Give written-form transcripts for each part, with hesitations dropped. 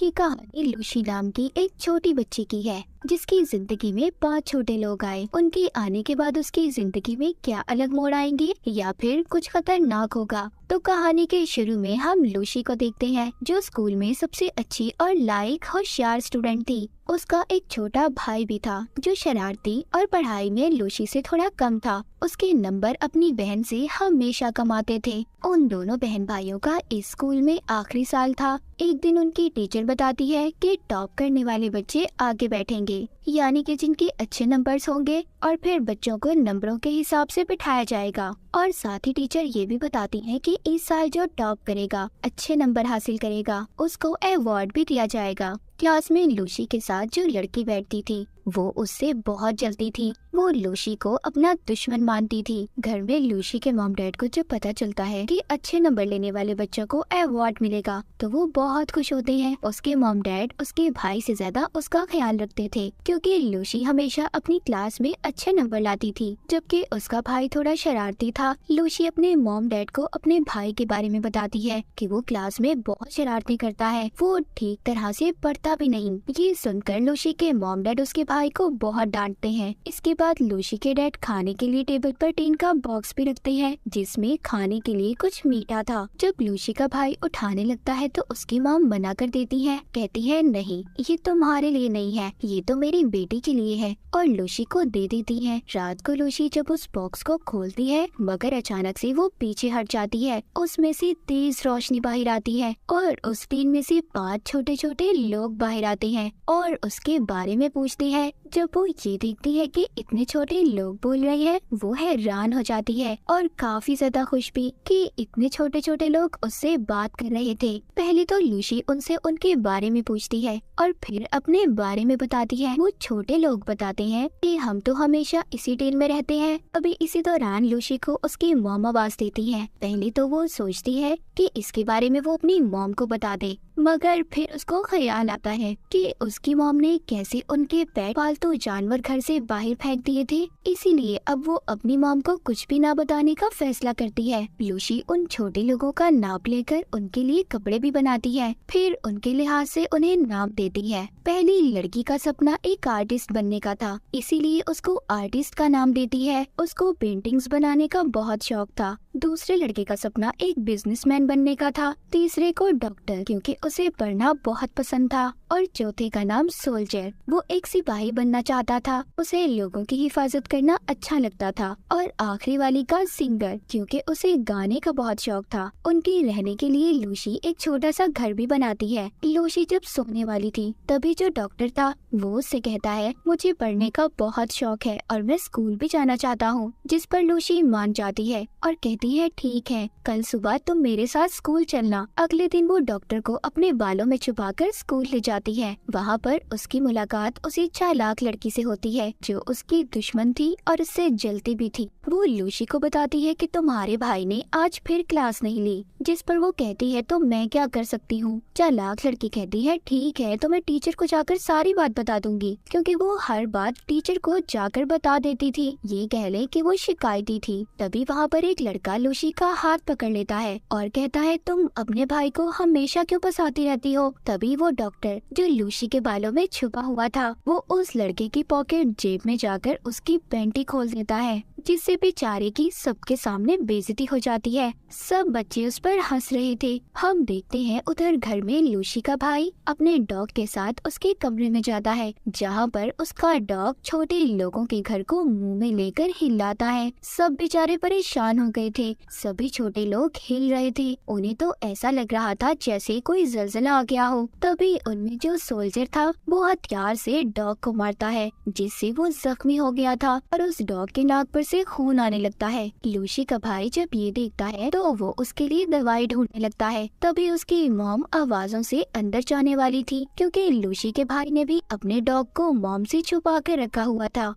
ये कहानी लूसी नाम की एक छोटी बच्ची की है जिसकी जिंदगी में 5 छोटे लोग आए। उनके आने के बाद उसकी जिंदगी में क्या अलग मोड़ आएंगे या फिर कुछ खतरनाक होगा। तो कहानी के शुरू में हम लूसी को देखते हैं जो स्कूल में सबसे अच्छी और लायक होशियार स्टूडेंट थी। उसका एक छोटा भाई भी था जो शरारती और पढ़ाई में लूसी से थोड़ा कम था। उसके नंबर अपनी बहन से हमेशा कम आते थे। उन दोनों बहन भाइयों का इस स्कूल में आखिरी साल था। एक दिन उनकी टीचर बताती है कि टॉप करने वाले बच्चे आगे बैठेंगे, यानी कि जिनके अच्छे नंबर्स होंगे, और फिर बच्चों को नंबरों के हिसाब से बिठाया जाएगा। और साथ ही टीचर ये भी बताती है कि इस साल जो टॉप करेगा, अच्छे नंबर हासिल करेगा, उसको अवार्ड भी दिया जाएगा। क्लास में लूसी के साथ जो लड़की बैठती थी वो उससे बहुत जलती थी। वो लूसी को अपना दुश्मन मानती थी। घर में लूसी के मॉम डैड को जब पता चलता है कि अच्छे नंबर लेने वाले बच्चों को अवार्ड मिलेगा तो वो बहुत खुश होते हैं। उसके मॉम डैड उसके भाई से ज्यादा उसका ख्याल रखते थे क्योंकि लूसी हमेशा अपनी क्लास में अच्छे नंबर लाती थी जबकि उसका भाई थोड़ा शरारती था। लूसी अपने मॉम डैड को अपने भाई के बारे में बताती है कि वो क्लास में बहुत शरारती करता है, वो ठीक तरह से पढ़ता भी नहीं। ये सुनकर लूसी के मॉम डैड उसके भाई को बहुत डांटते हैं। इसके बाद लूसी के डैड खाने के लिए टेबल पर टीन का बॉक्स भी रखते हैं जिसमें खाने के लिए कुछ मीठा था। जब लूसी का भाई उठाने लगता है तो उसकी मॉम मना कर देती है, कहती है नहीं, ये तुम्हारे लिए नहीं है, ये तो मेरी बेटी के लिए है, और लूसी को दे देती है। रात को लूसी जब उस बॉक्स को खोलती है मगर अचानक से वो पीछे हट जाती है। उसमें से तेज रोशनी बाहर आती है और उस टीन में से 5 छोटे छोटे लोग बाहर आते हैं और उसके बारे में पूछते हैं। जब वो ये देखती है कि इतने छोटे लोग बोल रहे हैं वो हैरान हो जाती है और काफी ज्यादा खुश भी कि इतने छोटे छोटे लोग उससे बात कर रहे थे। पहले तो लूसी उनसे उनके बारे में पूछती है और फिर अपने बारे में बताती है। वो छोटे लोग बताते हैं कि हम तो हमेशा इसी टीम में रहते हैं। अभी इसी दौरान लूसी को उसकी मॉम आवाज देती है। पहले तो वो सोचती है कि इसके बारे में वो अपनी मॉम को बता दे, मगर फिर उसको ख्याल आता है कि उसकी मॉम ने कैसे उनके पेट पालतू जानवर घर से बाहर फेंक दिए थे, इसीलिए अब वो अपनी मॉम को कुछ भी ना बताने का फैसला करती है। लूसी उन छोटे लोगों का नाप लेकर उनके लिए कपड़े भी बनाती है, फिर उनके लिहाज से उन्हें नाम देती है। पहली लड़की का सपना एक आर्टिस्ट बनने का था, इसीलिए उसको आर्टिस्ट का नाम देती है। उसको पेंटिंग्स बनाने का बहुत शौक था। दूसरे लड़के का सपना एक बिजनेसमैन बनने का था, तीसरे को डॉक्टर क्योंकि उसे पढ़ना बहुत पसंद था, और चौथे का नाम सोल्जर, वो एक सिपाही बनना चाहता था, उसे लोगों की हिफाजत करना अच्छा लगता था, और आखिरी वाली का सिंगर क्योंकि उसे गाने का बहुत शौक था। उनके रहने के लिए लूसी एक छोटा सा घर भी बनाती है। लूसी जब सोने वाली थी तभी जो डॉक्टर था वो उससे कहता है मुझे पढ़ने का बहुत शौक है और मैं स्कूल भी जाना चाहता हूँ, जिस पर लूसी मान जाती है और कहती है ठीक है, कल सुबह तुम मेरे साथ स्कूल चलना। अगले दिन वो डॉक्टर को अपने बालों में छुपाकर स्कूल ले जाती है। वहाँ पर उसकी मुलाकात उसी चालाक लड़की से होती है जो उसकी दुश्मन थी और उससे जलती भी थी। वो लूसी को बताती है कि तुम्हारे भाई ने आज फिर क्लास नहीं ली, जिस पर वो कहती है तो मैं क्या कर सकती हूँ। चालाक लड़की कहती है ठीक है, तो मैं टीचर को जाकर सारी बात बता दूंगी, क्योंकि वो हर बात टीचर को जाकर बता देती थी। ये कह ले कि वो शिकायती थी। तभी वहाँ पर एक लड़का लूसी का हाथ पकड़ लेता है और कहता है तुम अपने भाई को हमेशा क्यों फंसाती रहती हो। तभी वो डॉक्टर जो लूसी के बालों में छुपा हुआ था वो उस लड़के की पॉकेट जेब में जाकर उसकी पैंटी खोल देता है, जिससे बेचारे की सबके सामने बेइज्जती हो जाती है। सब बच्चे उस पर हंस रहे थे। हम देखते हैं उधर घर में लूसी का भाई अपने डॉग के साथ उसके कमरे में जाता है, जहाँ पर उसका डॉग छोटे लोगों के घर को मुंह में लेकर हिलाता है। सब बेचारे परेशान हो गए थे। सभी छोटे लोग हिल रहे थे। उन्हें तो ऐसा लग रहा था जैसे कोई जलजला आ गया हो। तभी उनमें जो सोल्जर था वो हथियार से डॉग को मारता है, जिससे वो जख्मी हो गया था और उस डॉग के नाक पर से खून आने लगता है। लूसी का भाई जब ये देखता है तो वो उसके लिए दवाई ढूंढने लगता है। तभी उसकी मॉम आवाजों से अंदर जाने वाली थी, क्योंकि लूसी के भाई ने भी अपने डॉग को मॉम से छुपा कर रखा हुआ था।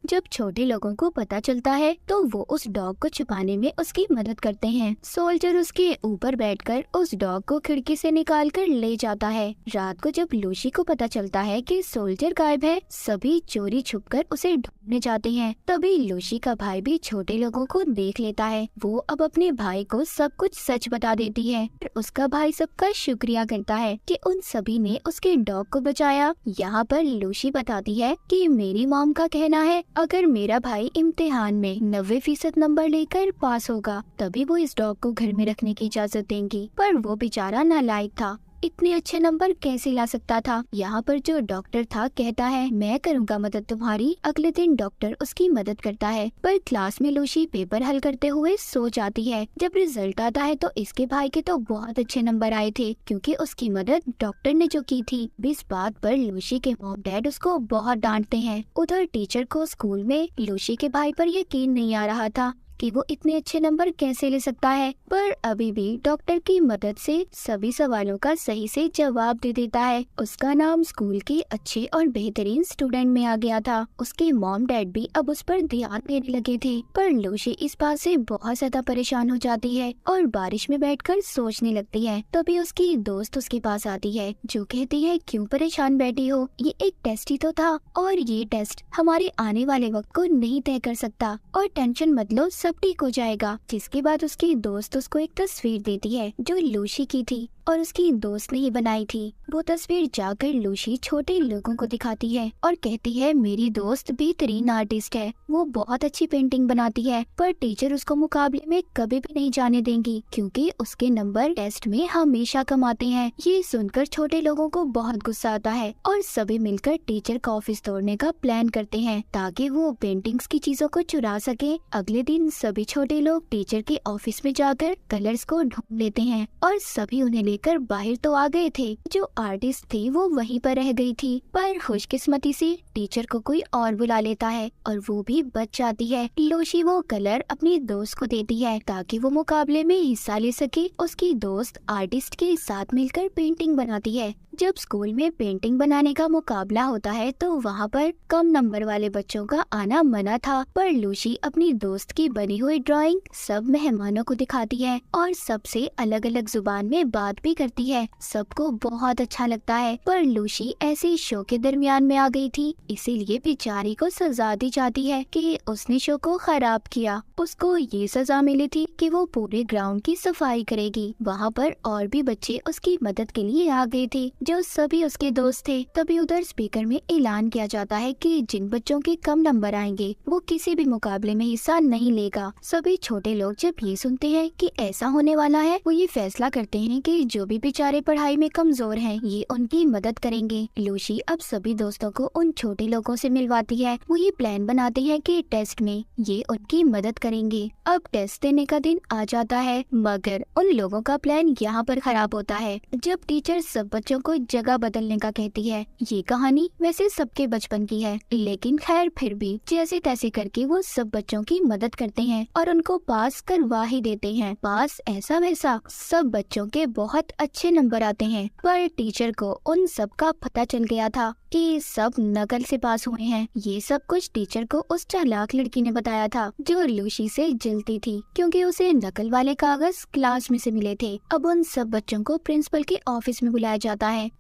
जब छोटे लोगों को पता चलता है तो वो उस डॉग को छुपाने में उसकी मदद करते हैं। सोल्जर उसके ऊपर बैठकर उस डॉग को खिड़की से निकालकर ले जाता है। रात को जब लूसी को पता चलता है कि सोल्जर गायब है, सभी चोरी छुपकर उसे ढूंढने जाते हैं। तभी लूसी का भाई भी छोटे लोगों को देख लेता है। वो अब अपने भाई को सब कुछ सच बता देती है। उसका भाई सबका शुक्रिया करता है कि उन सभी ने उसके डॉग को बचाया। यहाँ पर लूसी बताती है कि मेरी मॉम का कहना है अगर मेरा भाई इम्तिहान में 90% नंबर लेकर पास होगा तभी वो इस डॉग को घर में रखने की इजाजत देंगी, पर वो बेचारा नालायक था, इतने अच्छे नंबर कैसे ला सकता था। यहाँ पर जो डॉक्टर था कहता है मैं करूँगा मदद तुम्हारी। अगले दिन डॉक्टर उसकी मदद करता है, पर क्लास में लूसी पेपर हल करते हुए सो जाती है। जब रिजल्ट आता है तो इसके भाई के तो बहुत अच्छे नंबर आए थे क्योंकि उसकी मदद डॉक्टर ने जो की थी। इस बात पर लूसी के मॉम डैड उसको बहुत डांटते हैं। उधर टीचर को स्कूल में लूसी के भाई पर यकीन नहीं आ रहा था कि वो इतने अच्छे नंबर कैसे ले सकता है, पर अभी भी डॉक्टर की मदद से सभी सवालों का सही से जवाब दे देता है। उसका नाम स्कूल के अच्छे और बेहतरीन स्टूडेंट में आ गया था। उसके मॉम डैड भी अब उस पर ध्यान देने लगे थे, पर लूसी इस बात से बहुत ज्यादा परेशान हो जाती है और बारिश में बैठकर सोचने लगती है। तभी उसकी दोस्त उसके पास आती है जो कहती है क्यों परेशान बैठी हो, ये एक टेस्ट ही तो था और ये टेस्ट हमारे आने वाले वक्त को नहीं तय कर सकता और टेंशन मत लो, सब ठीक हो जाएगा। जिसके बाद उसकी दोस्त उसको एक तस्वीर देती है जो लूसी की थी और उसकी दोस्त ने ही बनाई थी। वो तस्वीर जाकर लूसी छोटे लोगों को दिखाती है और कहती है मेरी दोस्त बेहतरीन आर्टिस्ट है, वो बहुत अच्छी पेंटिंग बनाती है, पर टीचर उसको मुकाबले में कभी भी नहीं जाने देंगी क्योंकि उसके नंबर टेस्ट में हमेशा कम आते हैं। ये सुनकर छोटे लोगों को बहुत गुस्सा आता है और सभी मिलकर टीचर का ऑफिस तोड़ने का प्लान करते हैं ताकि वो पेंटिंग्स की चीजों को चुरा सके। अगले दिन सभी छोटे लोग टीचर के ऑफिस में जाकर कलर्स को ढूंढ लेते हैं और सभी उन्हें लेकर बाहर तो आ गए थे। जो आर्टिस्ट थी वो वहीं पर रह गई थी, पर खुशकिस्मती से टीचर को कोई और बुला लेता है और वो भी बच जाती है। लूसी वो कलर अपनी दोस्त को देती है ताकि वो मुकाबले में हिस्सा ले सके। उसकी दोस्त आर्टिस्ट के साथ मिलकर पेंटिंग बनाती है। जब स्कूल में पेंटिंग बनाने का मुकाबला होता है तो वहाँ पर कम नंबर वाले बच्चों का आना मना था, पर लूसी अपनी दोस्त की बनी हुई ड्राइंग सब मेहमानों को दिखाती है और सबसे अलग अलग जुबान में बात भी करती है। सबको बहुत अच्छा लगता है, पर लूसी ऐसे शो के दरमियान में आ गई थी, इसीलिए बेचारी को सजा दी जाती है कि उसने शो को खराब किया। उसको ये सजा मिली थी कि वो पूरे ग्राउंड की सफाई करेगी। वहाँ पर और भी बच्चे उसकी मदद के लिए आ गए थे जो सभी उसके दोस्त थे। तभी उधर स्पीकर में ऐलान किया जाता है कि जिन बच्चों के कम नंबर आएंगे वो किसी भी मुकाबले में हिस्सा नहीं लेगा। सभी छोटे लोग जब ये सुनते हैं कि ऐसा होने वाला है, वो ये फैसला करते हैं कि जो भी बेचारे पढ़ाई में कमजोर हैं, ये उनकी मदद करेंगे। लूसी अब सभी दोस्तों को उन छोटे लोगों से मिलवाती है। वो ये प्लान बनाते हैं कि टेस्ट में ये उनकी मदद करेंगे। अब टेस्ट देने का दिन आ जाता है, मगर उन लोगों का प्लान यहाँ पर खराब होता है। जब टीचर सब बच्चों को जगह बदलने का कहती है। ये कहानी वैसे सबके बचपन की है, लेकिन खैर फिर भी जैसे तैसे करके वो सब बच्चों की मदद करते हैं और उनको पास करवा ही देते हैं। पास ऐसा वैसा सब बच्चों के बहुत अच्छे नंबर आते हैं, पर टीचर को उन सब का पता चल गया था कि सब नकल से पास हुए हैं। ये सब कुछ टीचर को उस चालाक लड़की ने बताया था जो लूसी से जलती थी क्योंकि उसे नकल वाले कागज क्लास में से मिले थे। अब उन सब बच्चों को प्रिंसिपल के ऑफिस में बुलाया जाता है।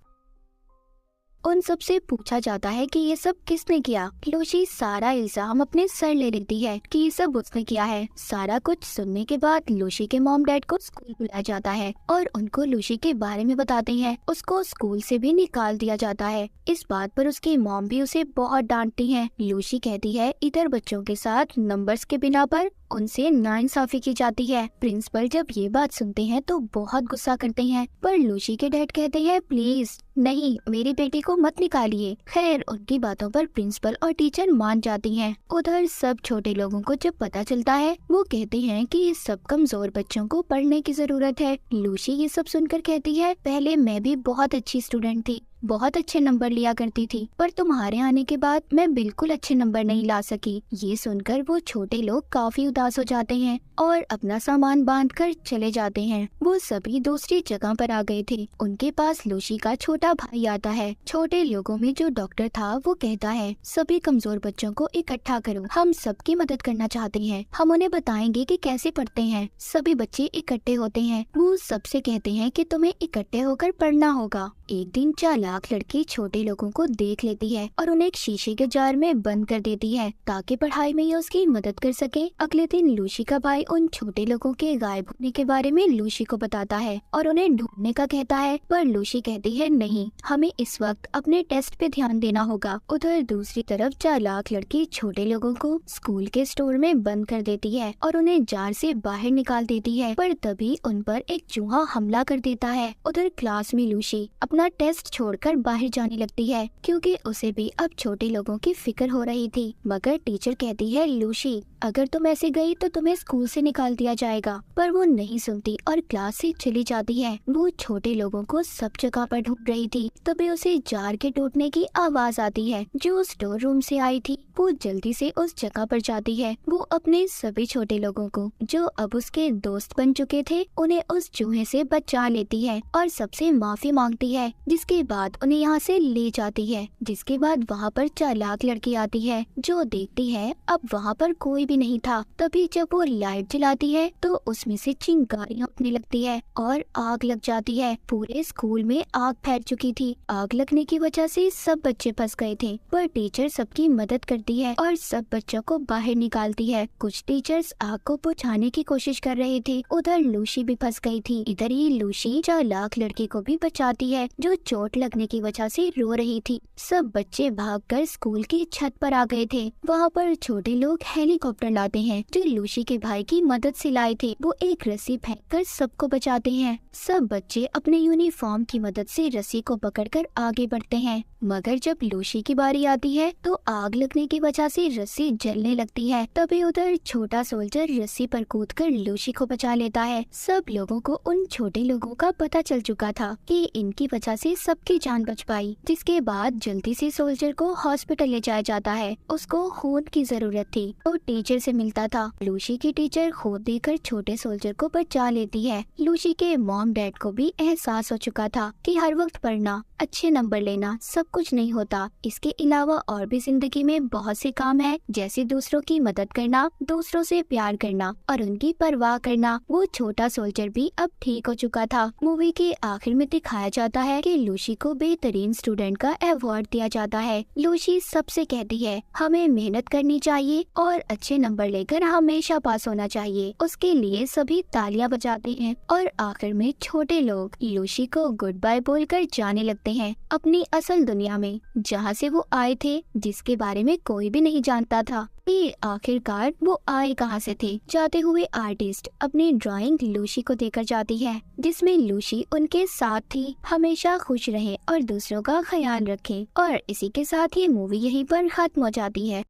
उन सब से पूछा जाता है कि ये सब किसने किया। लूसी सारा इल्जाम अपने सर ले लेती है कि ये सब उसने किया है। सारा कुछ सुनने के बाद लूसी के मॉम डैड को स्कूल बुलाया जाता है और उनको लूसी के बारे में बताते हैं। उसको स्कूल से भी निकाल दिया जाता है। इस बात पर उसकी मॉम भी उसे बहुत डांटती है। लूसी कहती है इधर बच्चों के साथ नंबर्स के बिना पर उनसे नाइंसाफी की जाती है। प्रिंसिपल जब ये बात सुनते हैं तो बहुत गुस्सा करते हैं, पर लूसी के डैड कहते हैं प्लीज नहीं, मेरी बेटी को मत निकालिए। खैर उनकी बातों पर प्रिंसिपल और टीचर मान जाती हैं। उधर सब छोटे लोगों को जब पता चलता है वो कहते हैं कि सब कमजोर बच्चों को पढ़ने की जरूरत है। लूसी ये सब सुनकर कहती है पहले मैं भी बहुत अच्छी स्टूडेंट थी, बहुत अच्छे नंबर लिया करती थी, पर तुम्हारे आने के बाद मैं बिल्कुल अच्छे नंबर नहीं ला सकी। ये सुनकर वो छोटे लोग काफी उदास हो जाते हैं और अपना सामान बांधकर चले जाते हैं। वो सभी दूसरी जगह पर आ गए थे। उनके पास लूसी का छोटा भाई आता है। छोटे लोगों में जो डॉक्टर था वो कहता है, सभी कमजोर बच्चों को इकट्ठा करो, हम सबकी मदद करना चाहते हैं, हम उन्हें बताएंगे कि कैसे पढ़ते हैं। सभी बच्चे इकट्ठे होते हैं। वो सबसे कहते हैं कि तुम्हें इकट्ठे होकर पढ़ना होगा। एक दिन चालाक लड़की छोटे लोगों को देख लेती है और उन्हें एक शीशे के जार में बंद कर देती है ताकि पढ़ाई में ये उसकी मदद कर सके। अगले दिन लूसी का भाई उन छोटे लोगों के गायब होने के बारे में लूसी को बताता है और उन्हें ढूंढने का कहता है, पर लूसी कहती है नहीं, हमें इस वक्त अपने टेस्ट पे ध्यान देना होगा। उधर दूसरी तरफ चालाक लड़की छोटे लोगों को स्कूल के स्टोर में बंद कर देती है और उन्हें जार से बाहर निकाल देती है, पर तभी उन पर एक चूहा हमला कर देता है। उधर क्लास में लूसी अपना टेस्ट छोड़कर बाहर जाने लगती है क्योंकि उसे भी अब छोटे लोगों की फिक्र हो रही थी। मगर टीचर कहती है, लूसी अगर तुम ऐसे गई तो तुम्हें स्कूल से निकाल दिया जाएगा। पर वो नहीं सुनती और क्लास से चली जाती है। वो छोटे लोगों को सब जगह पर ढूंढ रही थी, तभी उसे जार के टूटने की आवाज आती है जो स्टोर रूम से आई थी। वो जल्दी से उस जगह पर जाती है। वो अपने सभी छोटे लोगों को जो अब उसके दोस्त बन चुके थे उन्हें उस चूहे से बचा लेती है और सबसे माफी मांगती है, जिसके बाद उन्हें यहाँ से ले जाती है। जिसके बाद वहाँ पर चालाक लड़की आती है जो देखती है अब वहाँ पर कोई भी नहीं था। तभी जब वो लाइट जलाती है तो उसमें से चिंगारियाँ उठने लगती है और आग लग जाती है। पूरे स्कूल में आग फैल चुकी थी। आग लगने की वजह से सब बच्चे फंस गए थे, पर टीचर सबकी मदद करती है और सब बच्चों को बाहर निकालती है। कुछ टीचर्स आग को बुझाने की कोशिश कर रहे थे। उधर लूसी भी फंस गई थी। इधर ही लूसी चालाक लड़की को भी बचाती है जो चोट लगने की वजह से रो रही थी। सब बच्चे भागकर स्कूल की छत पर आ गए थे। वहाँ पर छोटे लोग हेलीकॉप्टर लाते हैं जो लूसी के भाई की मदद से लाए थे। वो एक रस्सी फेंककर सबको बचाते हैं। सब बच्चे अपने यूनिफॉर्म की मदद से रस्सी को पकड़कर आगे बढ़ते हैं। मगर जब लूसी की बारी आती है तो आग लगने की वजह से रस्सी जलने लगती है। तभी उधर छोटा सोल्जर रस्सी पर कूदकर लूसी को बचा लेता है। सब लोगों को उन छोटे लोगों का पता चल चुका था कि इनकी वजह से सबकी जान बच पाई। जिसके बाद जल्दी से सोल्जर को हॉस्पिटल ले जाया जाता है। उसको खून की जरूरत थी तो टीचर से मिलता था। लूसी की टीचर खून देकर छोटे सोल्जर को बचा लेती है। लूसी के मॉम डैड को भी एहसास हो चुका था कि हर वक्त पढ़ना, अच्छे नंबर लेना सब कुछ नहीं होता। इसके अलावा और भी जिंदगी में बहुत से काम है, जैसे दूसरों की मदद करना, दूसरों से प्यार करना और उनकी परवाह करना। वो छोटा सोल्जर भी अब ठीक हो चुका था। मूवी के आखिर में दिखाया जाता है कि लूसी को बेहतरीन स्टूडेंट का अवार्ड दिया जाता है। लूसी सबसे कहती है हमें मेहनत करनी चाहिए और अच्छे नंबर लेकर हमेशा पास होना चाहिए। उसके लिए सभी तालियां बजाते हैं और आखिर में छोटे लोग लूसी को गुड बाय बोलकर जाने लगते हैं अपनी असल दुनिया में, जहाँ से वो आए थे, जिसके बारे में कोई भी नहीं जानता था कि आखिरकार वो आए कहाँ से थे। जाते हुए आर्टिस्ट अपनी ड्राइंग लूसी को देकर जाती है जिसमें लूसी उनके साथ थी। हमेशा खुश रहे और दूसरों का ख्याल रखें। और इसी के साथ ये मूवी यहीं पर खत्म हो जाती है।